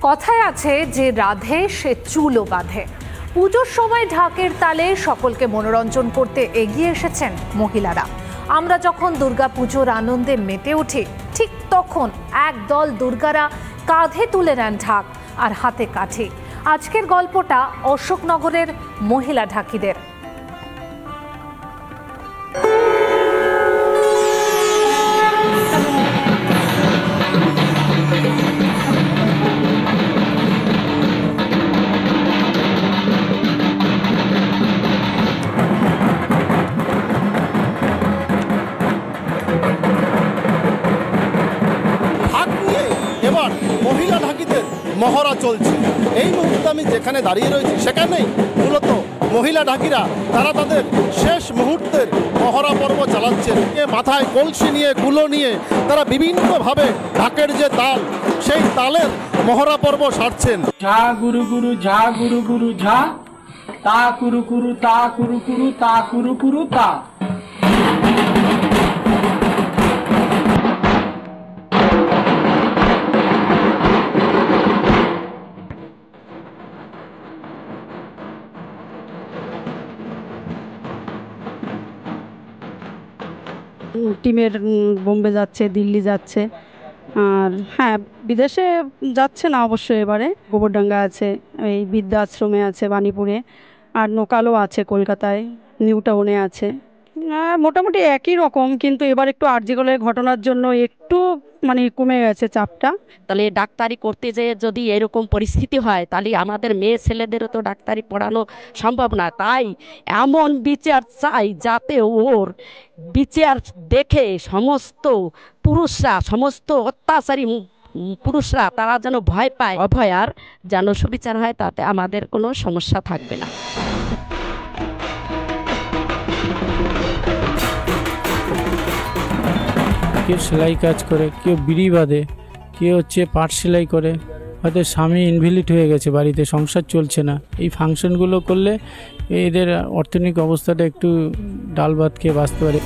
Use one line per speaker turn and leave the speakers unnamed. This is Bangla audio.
কথায় আছে যে রাধে সে চুলও বাঁধে। পুজোর সময় ঢাকের তালে সকলকে মনোরঞ্জন করতে এগিয়ে এসেছেন মহিলারা। আমরা যখন দুর্গা পুজোর আনন্দে মেতে উঠি, ঠিক তখন একদল দুর্গারা কাঁধে তুলে নেন ঢাক আর হাতে কাঠি। আজকের গল্পটা অশোকনগরের মহিলা ঢাকিদের।
এবার মহিলা ঢাকিদের মহড়া চলছে। এই মুহূর্তে আমি যেখানে দাঁড়িয়ে রয়েছি সেখানেই মূলত মহিলা ঢাকিরা তারা তাদের শেষ মুহূর্তের মহড়া পর্ব চালাচ্ছেন। মাথায় কলসি নিয়ে কুলো নিয়ে তারা বিভিন্নভাবে ঢাকের যে তাল, সেই তালের মহড়া পর্ব সারছেন।
ঝা গুরু গুরু ঝা গুরু গুরু ঝা, তা কুরু কুরু তা কুরু কুরু তা কুরু কুরু তা।
টিমের বোম্বে যাচ্ছে, দিল্লি যাচ্ছে, আর হ্যাঁ বিদেশে যাচ্ছে না অবশ্যই। এবারে গোবরডাঙ্গা আছে, এই বিদ্যা আশ্রমে আছে বাণীপুরে, আর নোকালও আছে কলকাতায়, নিউ টাউনে আছে। মোটামুটি একই রকম, কিন্তু এবার একটু আরজিকরের ঘটনার জন্য একটু কমে গেছে চাপটা।
তাহলে ডাক্তারি করতে যেয়ে যদি এরকম পরিস্থিতি হয়, তাহলে আমাদের মেয়ে ছেলেদেরও তো ডাক্তারি পড়ানো সম্ভব না। তাই এমন বিচার চাই যাতে ওর বিচার দেখে সমস্ত পুরুষরা, সমস্ত অত্যাচারী পুরুষরা তারা যেন ভয় পায়, অভয়ার যেন সুবিচার হয়, তাতে আমাদের কোনো সমস্যা থাকবে না।
কেউ সেলাই কাজ করে, কেউ বিড়ি বাঁধে, কেউ পাট সেলাই করে, হয়তো স্বামী ইনভ্যালিড হয়ে গেছে, বাড়িতে সংসার চলছে না। এই ফাংশনগুলো করলে এদের অর্থনৈতিক অবস্থাটা একটু ডাল ভাত খেয়ে বাঁচতে পারে।